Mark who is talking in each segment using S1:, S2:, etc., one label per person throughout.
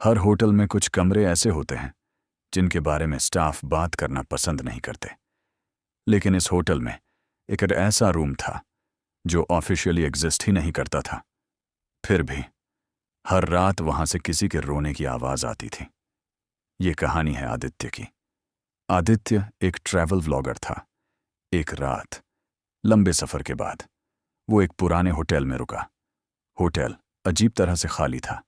S1: हर hotel में कुछ कमरे ऐसे होते हैं जिनके बारे में स्टाफ बात करना पसंद नहीं करते, लेकिन इस होटल में एक ऐसा रूम था जो ऑफिशियली एग्जिस्ट ही नहीं करता था। फिर भी हर रात वहां से किसी के रोने की आवाज आती थी। ये कहानी है आदित्य की। आदित्य एक ट्रैवल व्लॉगर था। एक रात लंबे सफर के बाद वो एक पुराने होटल में रुका। होटल अजीब तरह से खाली था।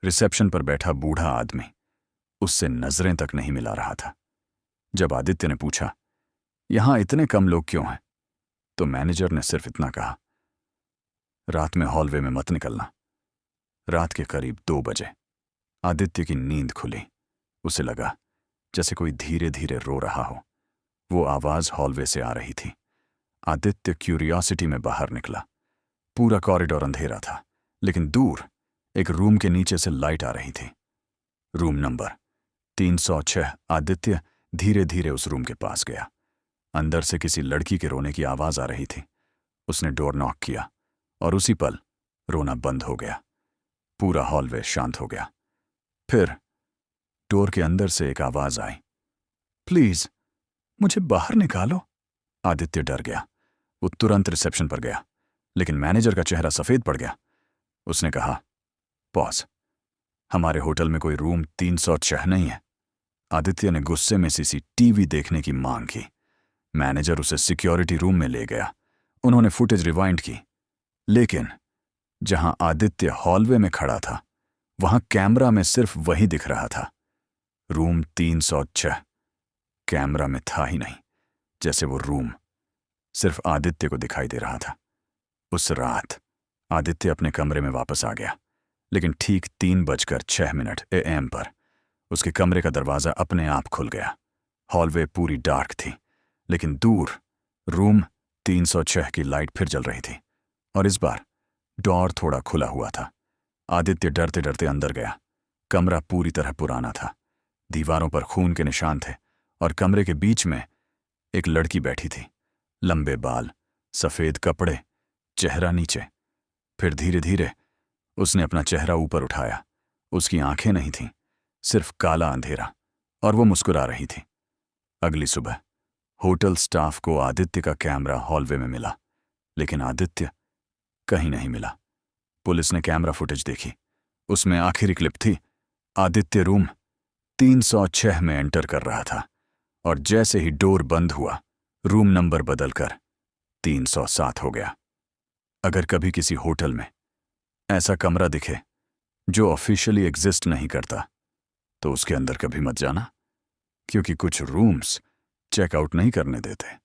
S1: रिसेप्शन पर बैठा बूढ़ा आदमी उससे नजरें तक नहीं मिला रहा था। जब आदित्य ने पूछा, यहां इतने कम लोग क्यों हैं, तो मैनेजर ने सिर्फ इतना कहा, रात में हॉलवे में मत निकलना। रात के करीब 2 बजे आदित्य की नींद खुली। उसे लगा जैसे कोई धीरे धीरे रो रहा हो। वो आवाज हॉलवे से आ रही थी। आदित्य क्यूरियोसिटी में बाहर निकला। पूरा कॉरिडोर अंधेरा था, लेकिन दूर एक रूम के नीचे से लाइट आ रही थी। Room number 306। आदित्य धीरे धीरे उस रूम के पास गया। अंदर से किसी लड़की के रोने की आवाज आ रही थी। उसने डोर नॉक किया और उसी पल रोना बंद हो गया। पूरा हॉलवे शांत हो गया। फिर डोर के अंदर से एक आवाज आई, प्लीज मुझे बाहर निकालो। आदित्य डर गया। वो तुरंत रिसेप्शन पर गया, लेकिन मैनेजर का चेहरा सफेद पड़ गया। उसने कहा, पॉज, हमारे होटल में कोई रूम 306 नहीं है। आदित्य ने गुस्से में सीसीटीवी देखने की मांग की। मैनेजर उसे सिक्योरिटी रूम में ले गया। उन्होंने फुटेज रिवाइंड की, लेकिन जहां आदित्य हॉलवे में खड़ा था वहां कैमरा में सिर्फ वही दिख रहा था। रूम 306 कैमरा में था ही नहीं, जैसे वो रूम सिर्फ आदित्य को दिखाई दे रहा था। उस रात आदित्य अपने कमरे में वापस आ गया, लेकिन ठीक 3:06 AM पर उसके कमरे का दरवाजा अपने आप खुल गया। हॉलवे पूरी डार्क थी, लेकिन दूर रूम 306 की लाइट फिर जल रही थी, और इस बार डोर थोड़ा खुला हुआ था। आदित्य डरते डरते अंदर गया। कमरा पूरी तरह पुराना था। दीवारों पर खून के निशान थे, और कमरे के बीच में एक लड़की बैठी थी। लंबे बाल, सफेद कपड़े, चेहरा नीचे। फिर धीरे धीरे उसने अपना चेहरा ऊपर उठाया। उसकी आंखें नहीं थीं, सिर्फ काला अंधेरा, और वो मुस्कुरा रही थी। अगली सुबह होटल स्टाफ को आदित्य का कैमरा हॉलवे में मिला, लेकिन आदित्य कहीं नहीं मिला। पुलिस ने कैमरा फुटेज देखी। उसमें आखिरी क्लिप थी, आदित्य रूम 306 में एंटर कर रहा था, और जैसे ही डोर बंद हुआ रूम नंबर बदलकर 307 हो गया। अगर कभी किसी होटल में ऐसा कमरा दिखे जो ऑफिशियली एग्जिस्ट नहीं करता, तो उसके अंदर कभी मत जाना, क्योंकि कुछ रूम्स चेकआउट नहीं करने देते।